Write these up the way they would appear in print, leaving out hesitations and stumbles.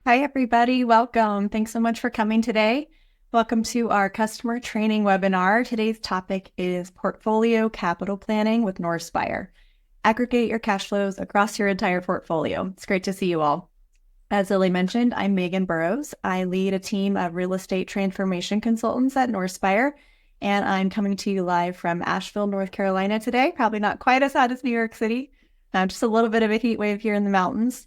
Hi, everybody. Welcome. Thanks so much for coming today. Welcome to our customer training webinar. Today's topic is portfolio capital planning with Northspyre. Aggregate your cash flows across your entire portfolio. It's great to see you all. As Lily mentioned, I'm Megan Burrows. I lead a team of real estate transformation consultants at Northspyre, and I'm coming to you live from Asheville, North Carolina today. Probably not quite as hot as New York City, just a little bit of a heat wave here in the mountains.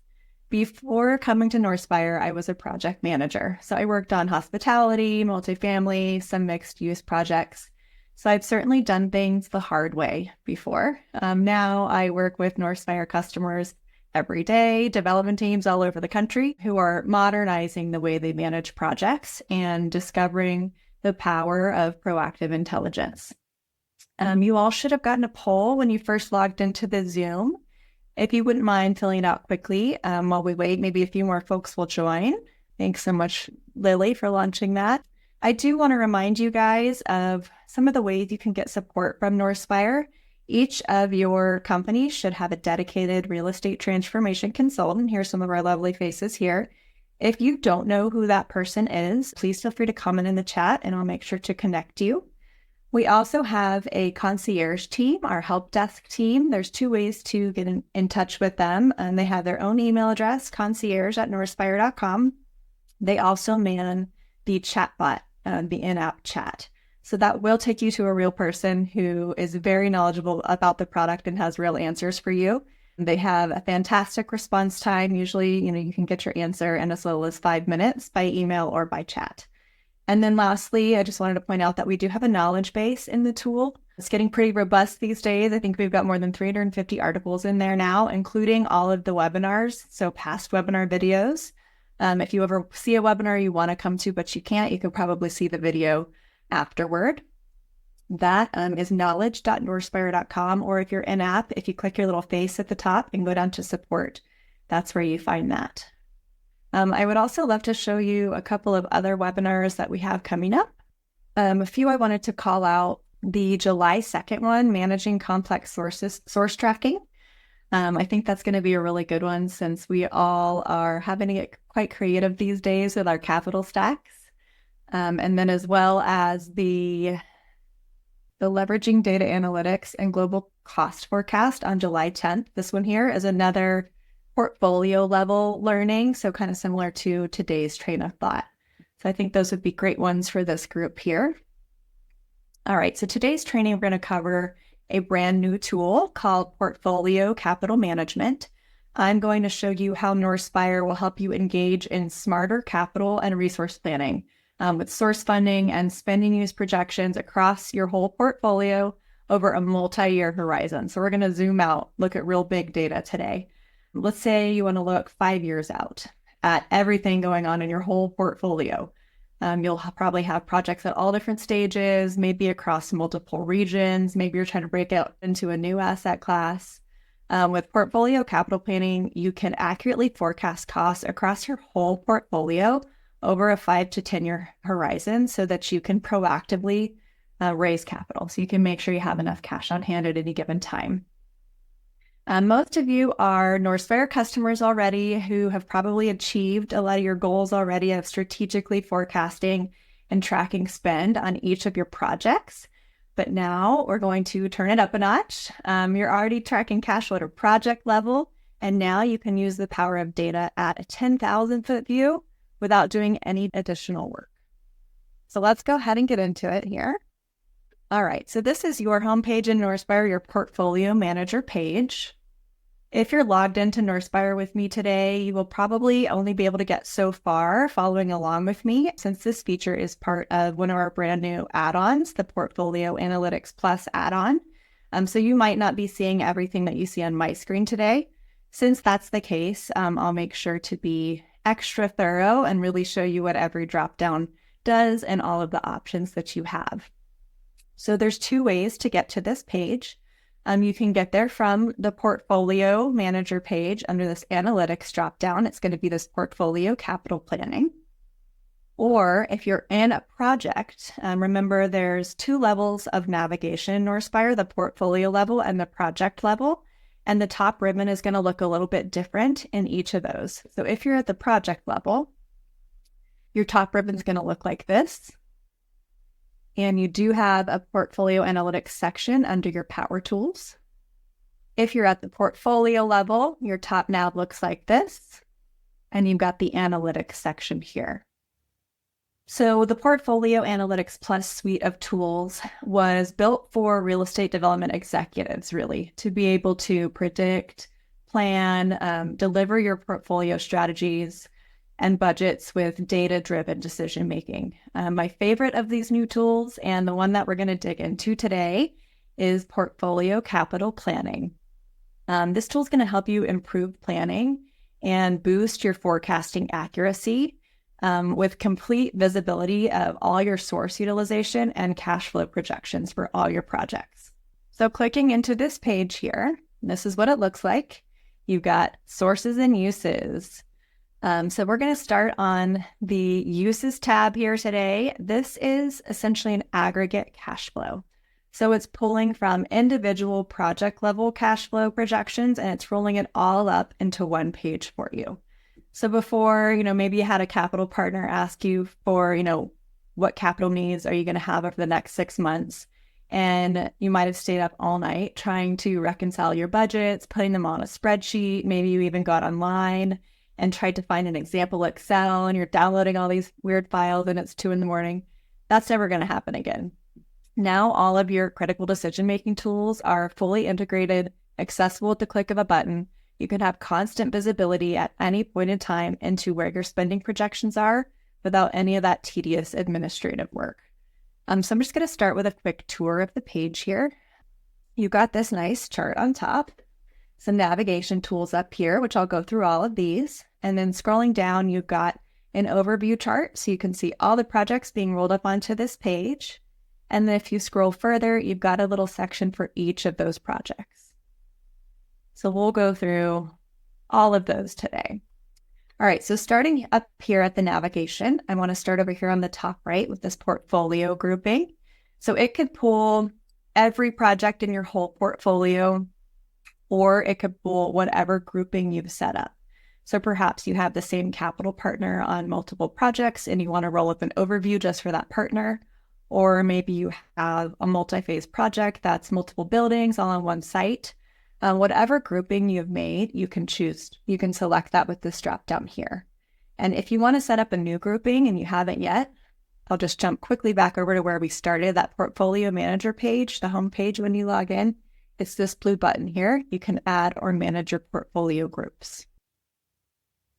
Before coming to Northspyre, I was a project manager. So I worked on hospitality, multifamily, some mixed use projects. So I've certainly done things the hard way before. Now I work with Northspyre customers every day, development teams all over the country who are modernizing the way they manage projects and discovering the power of proactive intelligence. You all should have gotten a poll when you first logged into the Zoom. If you wouldn't mind filling it out quickly while we wait, maybe a few more folks will join. Thanks so much, Lily, for launching that. I do want to remind you guys of some of the ways you can get support from Northspyre. Each of your companies should have a dedicated real estate transformation consultant. Here's some of our lovely faces here. If you don't know who that person is, please feel free to comment in the chat and I'll make sure to connect you. We also have a concierge team, our help desk team. There's two ways to get in touch with them, and they have their own email address, concierge@northspyre.com. They also man the chatbot, the in-app chat. So that will take you to a real person who is very knowledgeable about the product and has real answers for you. They have a fantastic response time. Usually, you can get your answer in as little as 5 minutes by email or by chat. And then lastly, I just wanted to point out that we do have a knowledge base in the tool. It's getting pretty robust these days. I think we've got more than 350 articles in there now, including all of the webinars, so past webinar videos. If you ever see a webinar you want to come to, but you can't, you can probably see the video afterward. That is knowledge.northspyre.com, or if you're in app, if you click your little face at the top and go down to support, that's where you find that. I would also love to show you a couple of other webinars that we have coming up. A few I wanted to call out. The July 2nd one, Managing Complex Source Tracking. I think that's going to be a really good one since we all are having to get quite creative these days with our capital stacks. And then as well as the Leveraging Data Analytics and Global Cost Forecast on July 10th. This one here is another portfolio level learning, so kind of similar to today's train of thought. So I think those would be great ones for this group here. All right, so today's training, we're going to cover a brand new tool called Portfolio Capital Management. I'm going to show you how Northspyre will help you engage in smarter capital and resource planning with source funding and spending use projections across your whole portfolio over a multi-year horizon. So we're going to zoom out, look at real big data today. Let's say you want to look 5 years out at everything going on in your whole portfolio. You'll probably have projects at all different stages, maybe across multiple regions. Maybe you're trying to break out into a new asset class. With portfolio capital planning, you can accurately forecast costs across your whole portfolio over a 5 to 10 year horizon so that you can proactively raise capital. So you can make sure you have enough cash on hand at any given time. Most of you are Northspyre customers already who have probably achieved a lot of your goals already of strategically forecasting and tracking spend on each of your projects. But now we're going to turn it up a notch. You're already tracking cash flow at a project level, and now you can use the power of data at a 10,000 foot view without doing any additional work. So let's go ahead and get into it here. All right, so this is your homepage in Northspyre, your portfolio manager page. If you're logged into Northspyre with me today, you will probably only be able to get so far following along with me, since this feature is part of one of our brand new add-ons, the Portfolio Analytics Plus add-on. So you might not be seeing everything that you see on my screen today. Since that's the case, I'll make sure to be extra thorough and really show you what every dropdown does and all of the options that you have. So there's two ways to get to this page. You can get there from the Portfolio Manager page under this Analytics dropdown. It's going to be this Portfolio Capital Planning. Or if you're in a project, remember there's two levels of navigation in Northspyre, the portfolio level and the project level. And the top ribbon is going to look a little bit different in each of those. So if you're at the project level, your top ribbon is going to look like this. And you do have a portfolio analytics section under your power tools. If you're at the portfolio level, your top nav looks like this. And you've got the analytics section here. So the Portfolio Analytics Plus suite of tools was built for real estate development executives, really, to be able to predict, plan, deliver your portfolio strategies and budgets with data-driven decision-making. My favorite of these new tools, and the one that we're going to dig into today, is Portfolio Capital Planning. This tool is going to help you improve planning and boost your forecasting accuracy with complete visibility of all your source utilization and cash flow projections for all your projects. So clicking into this page here, this is what it looks like. You've got sources and uses. So we're going to start on the uses tab here today. This is essentially an aggregate cash flow. So it's pulling from individual project level cash flow projections, and it's rolling it all up into one page for you. So before, maybe you had a capital partner ask you for, what capital needs are you going to have over the next 6 months? And you might have stayed up all night trying to reconcile your budgets, putting them on a spreadsheet. Maybe you even got online and tried to find an example Excel, and you're downloading all these weird files and it's 2 a.m. That's never going to happen again. Now all of your critical decision-making tools are fully integrated, accessible at the click of a button. You can have constant visibility at any point in time into where your spending projections are without any of that tedious administrative work. So I'm just going to start with a quick tour of the page here. You've got this nice chart on top, some navigation tools up here, which I'll go through all of these. And then scrolling down, you've got an overview chart, so you can see all the projects being rolled up onto this page. And then if you scroll further, you've got a little section for each of those projects. So we'll go through all of those today. All right, so starting up here at the navigation, I want to start over here on the top right with this portfolio grouping. So it could pull every project in your whole portfolio, or it could pull whatever grouping you've set up. So perhaps you have the same capital partner on multiple projects and you want to roll up an overview just for that partner. Or maybe you have a multi-phase project that's multiple buildings all on one site. Whatever grouping you've made, you can choose. You can select that with this drop down here. And if you want to set up a new grouping and you haven't yet, I'll just jump quickly back over to where we started, that portfolio manager page, the home page when you log in. It's this blue button here. You can add or manage your portfolio groups.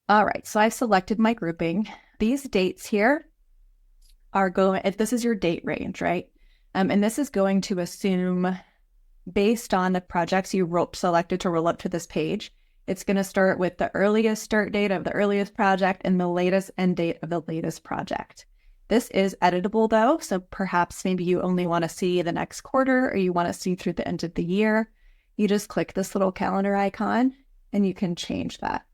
All right, so I've selected my grouping. These dates here are going, if this is your date range, right? And this is going to assume, based on the projects you selected to roll up to this page, it's going to start with the earliest start date of the earliest project and the latest end date of the latest project. This is editable though, so perhaps maybe you only want to see the next quarter or you want to see through the end of the year. You just click this little calendar icon and you can change that.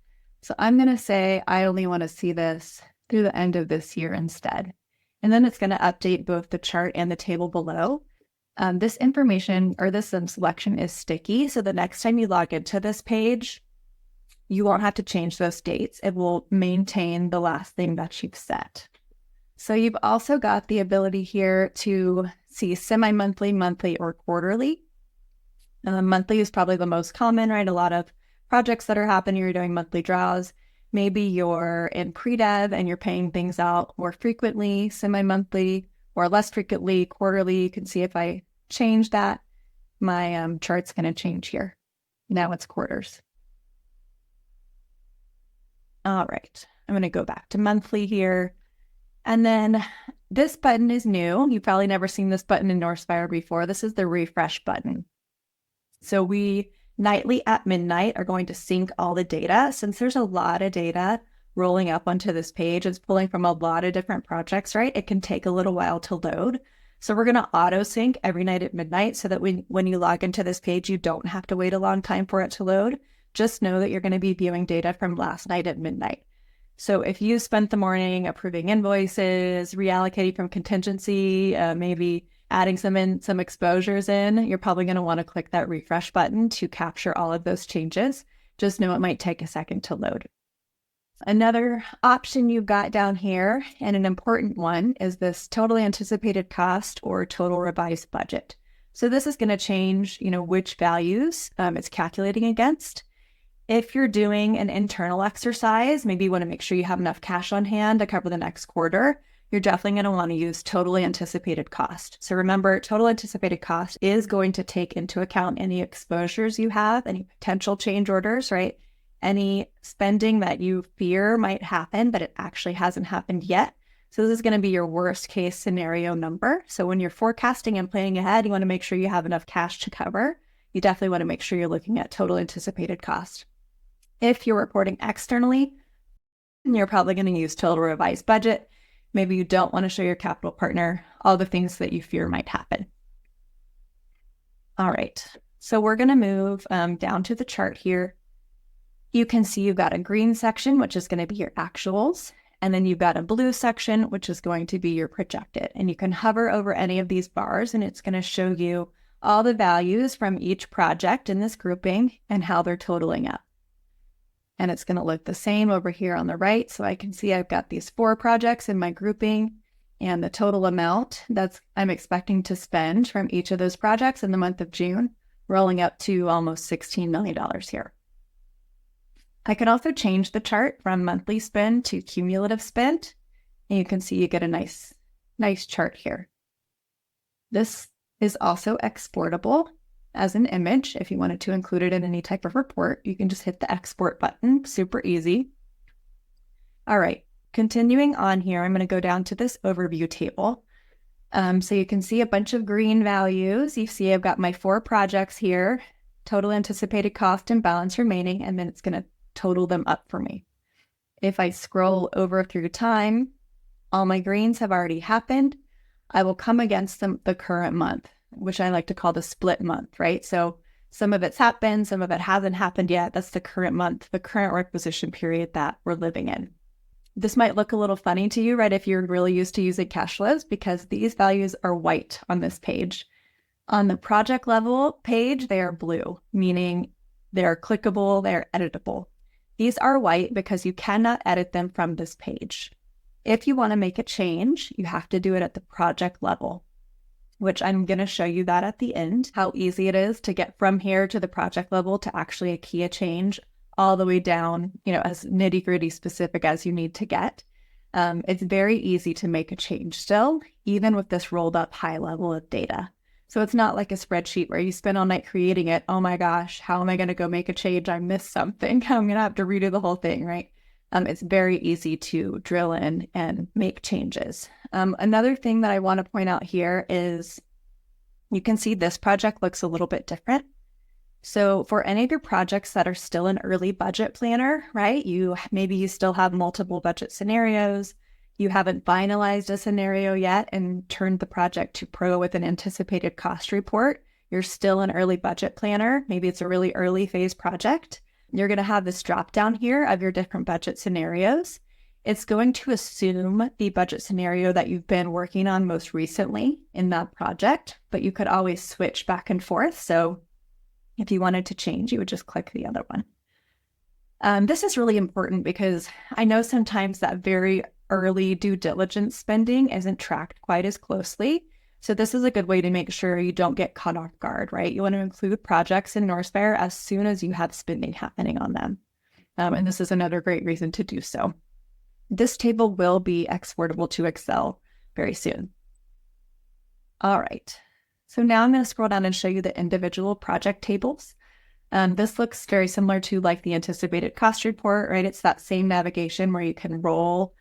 So I'm going to say I only want to see this through the end of this year instead. And then it's going to update both the chart and the table below. This information or this selection is sticky. So the next time you log into this page, you won't have to change those dates. It will maintain the last thing that you've set. So you've also got the ability here to see semi-monthly, monthly, or quarterly. Monthly is probably the most common, right? A lot of projects that are happening, you're doing monthly draws. Maybe you're in pre-dev and you're paying things out more frequently, semi-monthly, or less frequently, quarterly. You can see if I change that, my chart's going to change here. Now it's quarters. All right, I'm going to go back to monthly here. And then this button is new. You've probably never seen this button in Northspyre before. This is the refresh button. So we nightly at midnight are going to sync all the data. Since there's a lot of data rolling up onto this page, it's pulling from a lot of different projects, right? It can take a little while to load. So we're going to auto sync every night at midnight so that when you log into this page, you don't have to wait a long time for it to load. Just know that you're going to be viewing data from last night at midnight. So if you spent the morning approving invoices, reallocating from contingency, maybe adding some exposures in, you're probably going to want to click that refresh button to capture all of those changes. Just know it might take a second to load. Another option you've got down here, and an important one, is this total anticipated cost or total revised budget. So this is going to change, which values it's calculating against. If you're doing an internal exercise, maybe you want to make sure you have enough cash on hand to cover the next quarter, you're definitely going to want to use total anticipated cost. So remember, total anticipated cost is going to take into account any exposures you have, any potential change orders, right? Any spending that you fear might happen, but it actually hasn't happened yet. So this is going to be your worst case scenario number. So when you're forecasting and planning ahead, you want to make sure you have enough cash to cover. You definitely want to make sure you're looking at total anticipated cost. If you're reporting externally, you're probably going to use total revised budget. Maybe you don't want to show your capital partner all the things that you fear might happen. All right, so we're going to move down to the chart here. You can see you've got a green section, which is going to be your actuals. And then you've got a blue section, which is going to be your projected. And you can hover over any of these bars, and it's going to show you all the values from each project in this grouping and how they're totaling up. And it's going to look the same over here on the right. So I can see I've got these 4 projects in my grouping, and the total amount that I'm expecting to spend from each of those projects in the month of June, rolling up to almost $16 million here. I can also change the chart from monthly spend to cumulative spend, and you can see you get a nice chart here. This is also exportable as an image. If you wanted to include it in any type of report, you can just hit the export button. Super easy. All right, continuing on here, I'm going to go down to this overview table. So you can see a bunch of green values. You see I've got my 4 projects here, total anticipated cost and balance remaining, and then it's going to total them up for me. If I scroll over through time, all my greens have already happened. I will come against the current month, which I like to call the split month, right? So some of it's happened, some of it hasn't happened yet. That's the current month, the current requisition period that we're living in. This might look a little funny to you, right, if you're really used to using cash flows, because these values are white on this page. On the project level page, they are blue, meaning they're clickable, they're editable. These are white because you cannot edit them from this page. If you want to make a change, you have to do it at the project level, which I'm going to show you that at the end, how easy it is to get from here to the project level to actually key a change all the way down, as nitty-gritty specific as you need to get. It's very easy to make a change still, even with this rolled up high level of data. So it's not like a spreadsheet where you spend all night creating it. Oh my gosh, how am I going to go make a change? I missed something. I'm going to have to redo the whole thing, right? It's very easy to drill in and make changes. Another thing that I want to point out here is you can see this project looks a little bit different. So for any of your projects that are still in early budget planner, right? Maybe you still have multiple budget scenarios. You haven't finalized a scenario yet and turned the project to pro with an anticipated cost report. You're still an early budget planner. Maybe it's a really early phase project. You're going to have this drop down here of your different budget scenarios. It's going to assume the budget scenario that you've been working on most recently in that project, but you could always switch back and forth. So if you wanted to change, you would just click the other one. This is really important because I know sometimes that very early due diligence spending isn't tracked quite as closely. So this is a good way to make sure you don't get caught off guard, right? You want to include projects in Northspyre as soon as you have spending happening on them. And this is another great reason to do so. This table will be exportable to Excel very soon. All right. So now I'm going to scroll down and show you the individual project tables. This looks very similar to like the anticipated cost report, right? It's that same navigation where you can roll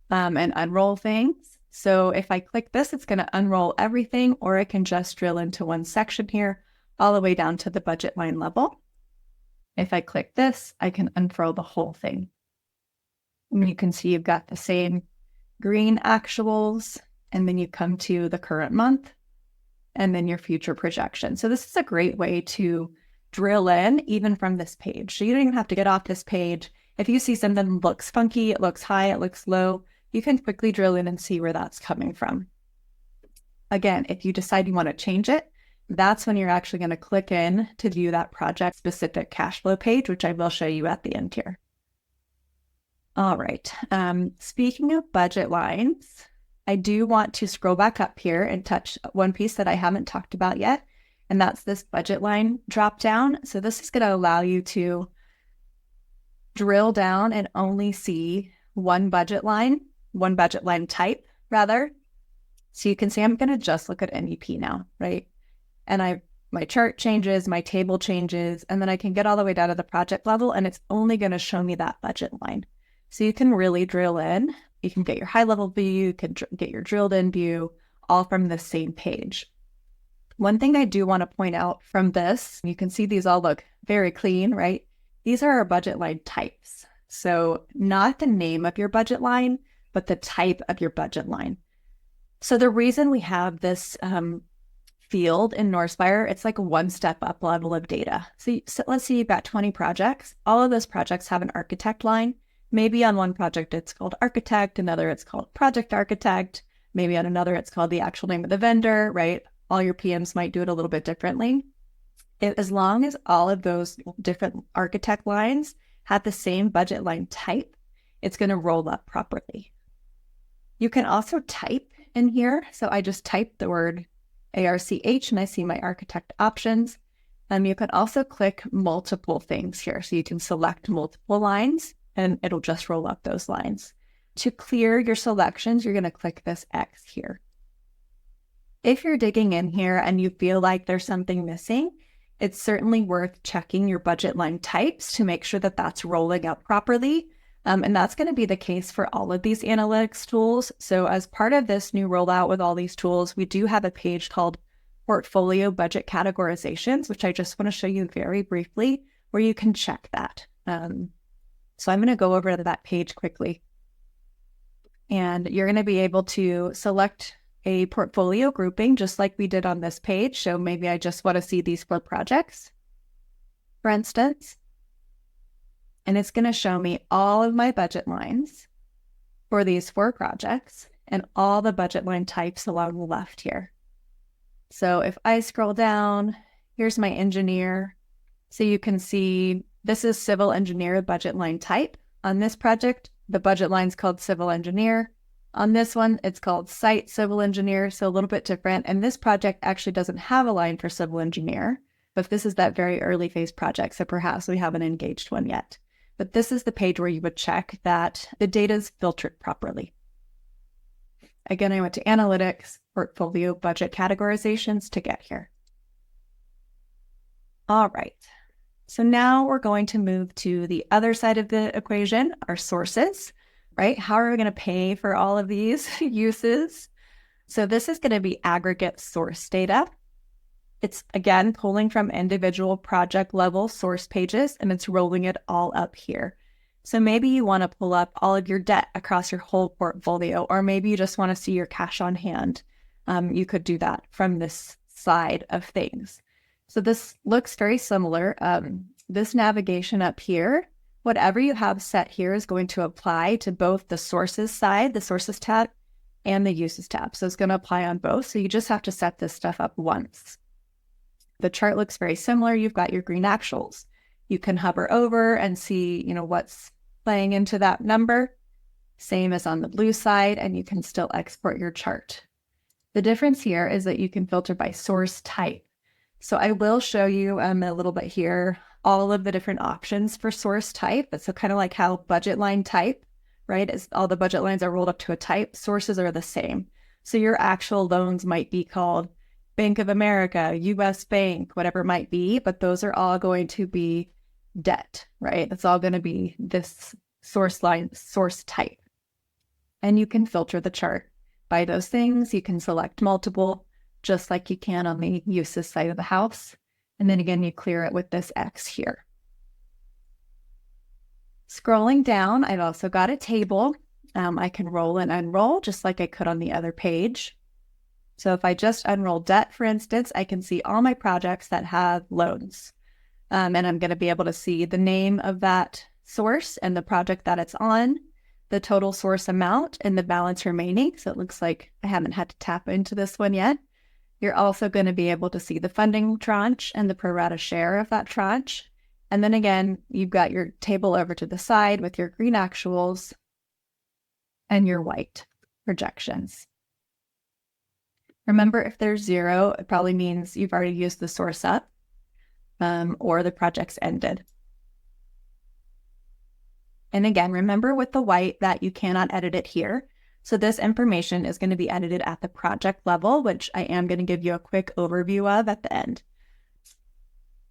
and unroll things. So if I click this, it's going to unroll everything, or I can just drill into one section here, all the way down to the budget line level. If I click this, I can unfurl the whole thing. And you can see you've got the same green actuals, and then you come to the current month, and then your future projection. So this is a great way to drill in even from this page. So you don't even have to get off this page. If you see something looks funky, it looks high, it looks low, you can quickly drill in and see where that's coming from. Again, if you decide you want to change it, that's when you're actually going to click in to view that project specific cash flow page, which I will show you at the end here. All right. Speaking of budget lines, I do want to scroll back up here and touch one piece that I haven't talked about yet, and that's this budget line drop down. So this is going to allow you to drill down and only see one budget line type rather. So you can see I'm going to just look at NEP now, right? And my chart changes, my table changes, and then I can get all the way down to the project level, and it's only going to show me that budget line. So you can really drill in. You can get your high level view, you can get your drilled in view, all from the same page. One thing I do want to point out from this, you can see these all look very clean, right? These are our budget line types. So not the name of your budget line, but the type of your budget line. So the reason we have this field in Northspyre, it's like a one step up level of data. So let's say you've got 20 projects. All of those projects have an architect line. Maybe on one project it's called architect, another it's called project architect. Maybe on another it's called the actual name of the vendor, right? All your PMs might do it a little bit differently. As long as all of those different architect lines have the same budget line type, it's going to roll up properly. You can also type in here. So I just typed the word ARCH and I see my architect options. You can also click multiple things here. So you can select multiple lines and it'll just roll up those lines. To clear your selections, you're going to click this X here. If you're digging in here and you feel like there's something missing, it's certainly worth checking your budget line types to make sure that that's rolling up properly. And that's going to be the case for all of these analytics tools. So as part of this new rollout with all these tools, we do have a page called Portfolio Budget Categorizations, which I just want to show you very briefly, where you can check that. So I'm going to go over to that page quickly. And you're going to be able to select a portfolio grouping, just like we did on this page. So maybe I just want to see these 4 projects, for instance. And it's going to show me all of my budget lines for these 4 projects and all the budget line types along the left here. So if I scroll down, here's my engineer. So you can see this is civil engineer budget line type. On this project, the budget line is called civil engineer. On this one, it's called site civil engineer, so a little bit different. And this project actually doesn't have a line for civil engineer, but this is that very early phase project, so perhaps we haven't engaged one yet. But this is the page where you would check that the data is filtered properly. Again, I went to Analytics, Portfolio Budget Categorizations to get here. All right. So now we're going to move to the other side of the equation, our sources, right? How are we going to pay for all of these uses? So this is going to be aggregate source data. It's, again, pulling from individual project level source pages, and it's rolling it all up here. So maybe you want to pull up all of your debt across your whole portfolio, or maybe you just want to see your cash on hand. You could do that from this side of things. So this looks very similar. This navigation up here, whatever you have set here is going to apply to both the sources side, the sources tab, and the uses tab. So it's going to apply on both. So you just have to set this stuff up once. The chart looks very similar. You've got your green actuals. You can hover over and see, what's playing into that number. Same as on the blue side, and you can still export your chart. The difference here is that you can filter by source type. So I will show you a little bit here, all of the different options for source type. So kind of like how budget line type, right? Is all the budget lines are rolled up to a type. Sources are the same. So your actual loans might be called Bank of America, US Bank, whatever it might be, but those are all going to be debt, right? That's all going to be this source line, source type. And you can filter the chart by those things. You can select multiple, just like you can on the uses side of the house. And then again, you clear it with this X here. Scrolling down, I've also got a table. I can roll and unroll just like I could on the other page. So if I just unroll debt, for instance, I can see all my projects that have loans. And I'm going to be able to see the name of that source and the project that it's on. the total source amount and the balance remaining. So it looks like I haven't had to tap into this one yet. You're also going to be able to see the funding tranche and the pro rata share of that tranche. And then again, you've got your table over to the side with your green actuals and your white projections. Remember, if there's 0, it probably means you've already used the source up or the project's ended. And again, remember with the white that you cannot edit it here. So this information is going to be edited at the project level, which I am going to give you a quick overview of at the end.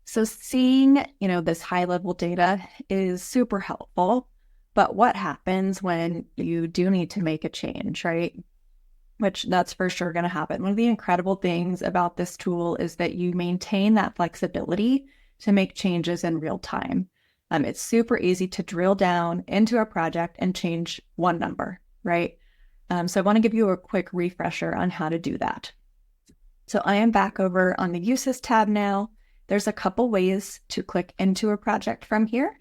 So seeing, this high level data is super helpful, but what happens when you do need to make a change, right? Which that's for sure going to happen. One of the incredible things about this tool is that you maintain that flexibility to make changes in real time. It's super easy to drill down into a project and change one number, right? So I want to give you a quick refresher on how to do that. So I am back over on the Uses tab now. There's a couple ways to click into a project from here.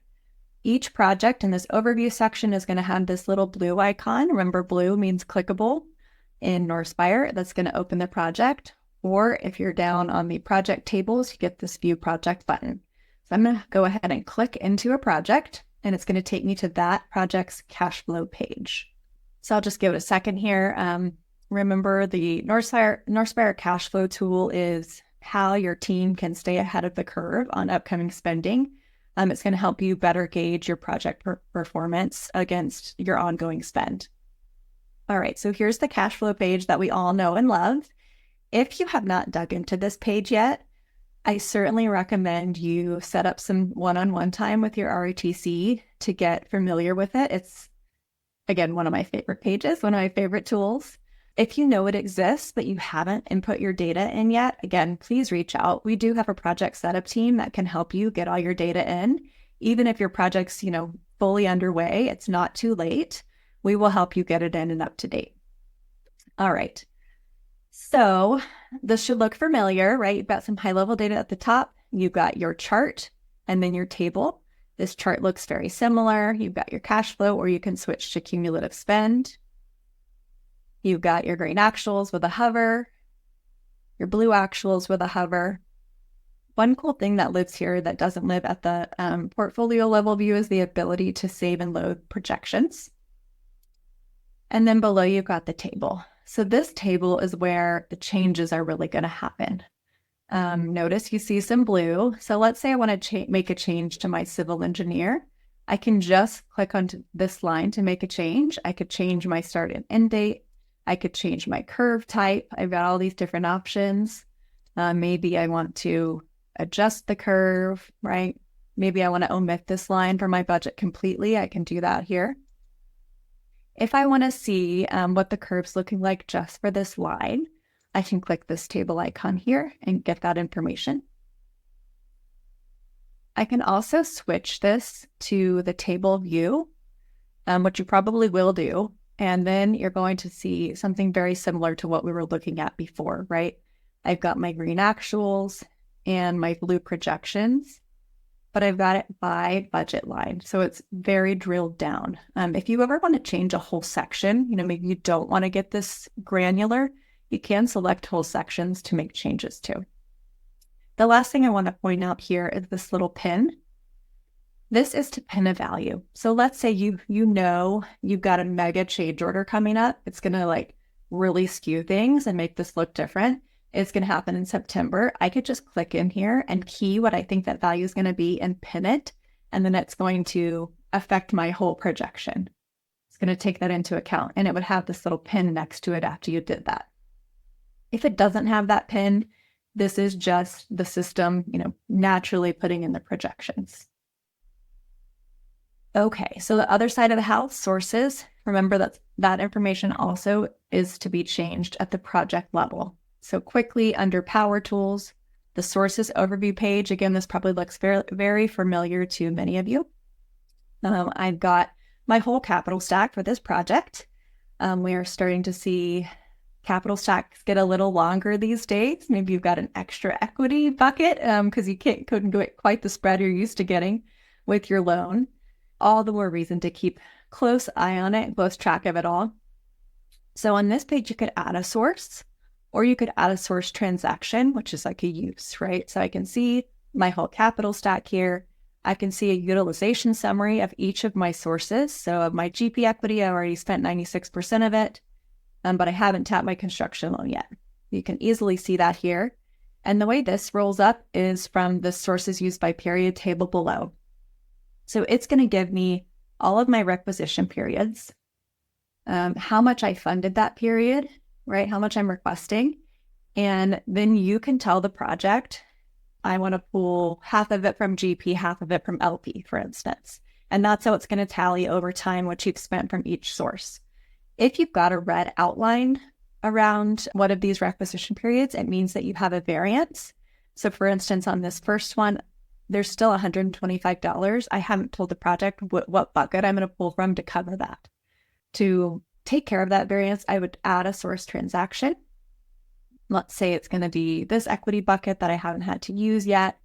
Each project in this overview section is going to have this little blue icon. Remember, blue means clickable in Northspyre. That's going to open the project. Or if you're down on the project tables, you get this View Project button. So I'm going to go ahead and click into a project, and it's going to take me to that project's cash flow page. So I'll just give it a second here. Remember, the Northspyre cash flow tool is how your team can stay ahead of the curve on upcoming spending. It's going to help you better gauge your project performance against your ongoing spend. All right, so here's the cash flow page that we all know and love. If you have not dug into this page yet, I certainly recommend you set up some one-on-one time with your ROTC to get familiar with it. It's, again, one of my favorite pages, one of my favorite tools. If you know it exists, but you haven't input your data in yet, again, please reach out. We do have a project setup team that can help you get all your data in. Even if your project's, fully underway, it's not too late. We will help you get it in and up to date. All right. So this should look familiar, right? You've got some high-level data at the top. You've got your chart and then your table. This chart looks very similar. You've got your cash flow, or you can switch to cumulative spend. You've got your green actuals with a hover, your blue actuals with a hover. One cool thing that lives here that doesn't live at the portfolio level view is the ability to save and load projections. And then below you've got the table. So this table is where the changes are really going to happen. Notice you see some blue. So let's say I want to make a change to my civil engineer. I can just click on this line to make a change. I could change my start and end date. I could change my curve type. I've got all these different options. Maybe I want to adjust the curve, right? Maybe I want to omit this line from my budget completely. I can do that here. If I want to see what the curve's looking like just for this line, I can click this table icon here and get that information. I can also switch this to the table view, which you probably will do. And then you're going to see something very similar to what we were looking at before, right? I've got my green actuals and my blue projections, but I've got it by budget line. So it's very drilled down. If you ever want to change a whole section, maybe you don't want to get this granular, you can select whole sections to make changes to. The last thing I want to point out here is this little pin. This is to pin a value. So let's say you've got a mega change order coming up. It's going to really skew things and make this look different. It's going to happen in September. I could just click in here and key what I think that value is going to be and pin it. And then it's going to affect my whole projection. It's going to take that into account, and it would have this little pin next to it after you did that. If it doesn't have that pin, this is just the system, naturally putting in the projections. Okay, so the other side of the house, sources, remember that information also is to be changed at the project level. So quickly under Power Tools, the Sources Overview page, again, this probably looks very, very familiar to many of you. I've got my whole capital stack for this project. We are starting to see capital stacks get a little longer these days. Maybe you've got an extra equity bucket because you couldn't get quite the spread you're used to getting with your loan. All the more reason to keep close eye on it, close track of it all. So on this page, you could add a source, or you could add a source transaction, which is like a use, right? So I can see my whole capital stack here. I can see a utilization summary of each of my sources. So of my GP equity, I already spent 96% of it, but I haven't tapped my construction loan yet. You can easily see that here. And the way this rolls up is from the sources used by period table below. So it's going to give me all of my requisition periods, how much I funded that period, right? How much I'm requesting. And then you can tell the project, I want to pull half of it from GP, half of it from LP, for instance. And that's how it's going to tally over time what you've spent from each source. If you've got a red outline around one of these requisition periods, it means that you have a variance. So for instance, on this first one, there's still $125. I haven't told the project what bucket I'm going to pull from to cover that. To take care of that variance, I would add a source transaction. Let's say it's going to be this equity bucket that I haven't had to use yet.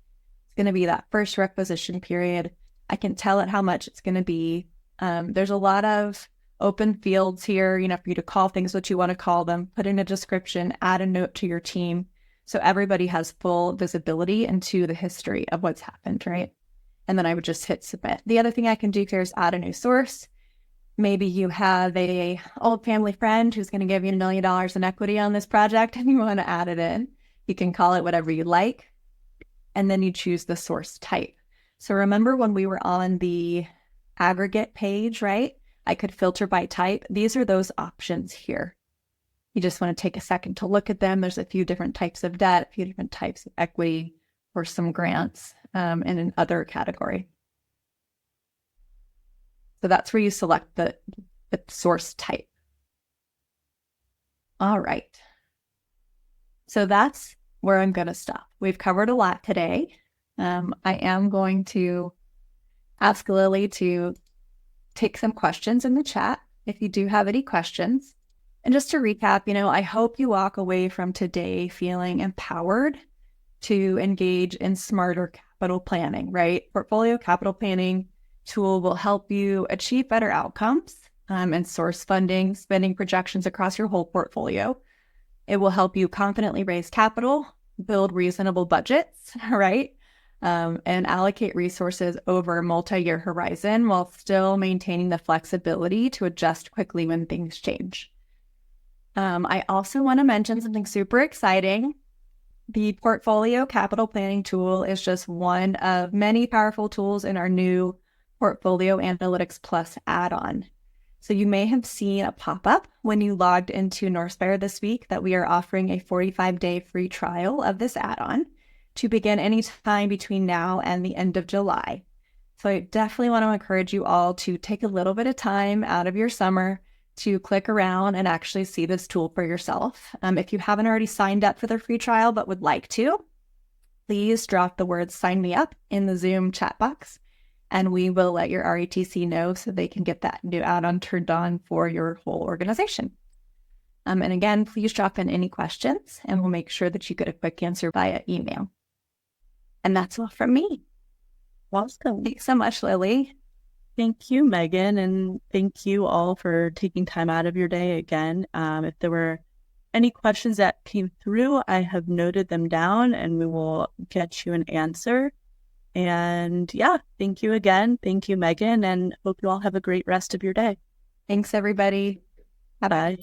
It's going to be that first requisition period. I can tell it how much it's going to be. There's a lot of open fields here, for you to call things what you want to call them, put in a description, add a note to your team. So everybody has full visibility into the history of what's happened, right? And then I would just hit submit. The other thing I can do here is add a new source. Maybe you have a old family friend who's going to give you $1 million in equity on this project and you want to add it in. You can call it whatever you like. And then you choose the source type. So remember when we were on the aggregate page, right? I could filter by type. These are those options here. You just want to take a second to look at them. There's a few different types of debt, a few different types of equity, or some grants, and an other category. So that's where you select the source type. All right. So that's where I'm going to stop. We've covered a lot today. I am going to ask Lily to take some questions in the chat if you do have any questions. And just to recap, I hope you walk away from today feeling empowered to engage in smarter capital planning, right? Portfolio capital planning tool will help you achieve better outcomes and source funding, spending projections across your whole portfolio. It will help you confidently raise capital, build reasonable budgets, right? And allocate resources over a multi-year horizon while still maintaining the flexibility to adjust quickly when things change. I also want to mention something super exciting. The Portfolio Capital Planning tool is just one of many powerful tools in our new Portfolio Analytics Plus add-on. So you may have seen a pop-up when you logged into Northspyre this week that we are offering a 45-day free trial of this add-on to begin anytime between now and the end of July. So I definitely want to encourage you all to take a little bit of time out of your summer to click around and actually see this tool for yourself. If you haven't already signed up for the free trial but would like to, please drop the word sign me up in the Zoom chat box, and we will let your RETC know so they can get that new add-on turned on for your whole organization. And again, please drop in any questions and we'll make sure that you get a quick answer via email. And that's all from me. Welcome. Thanks so much, Lily. Thank you, Megan, and thank you all for taking time out of your day again. If there were any questions that came through, I have noted them down and we will get you an answer. And yeah, thank you again. Thank you, Megan, and hope you all have a great rest of your day. Thanks, everybody. Bye-bye.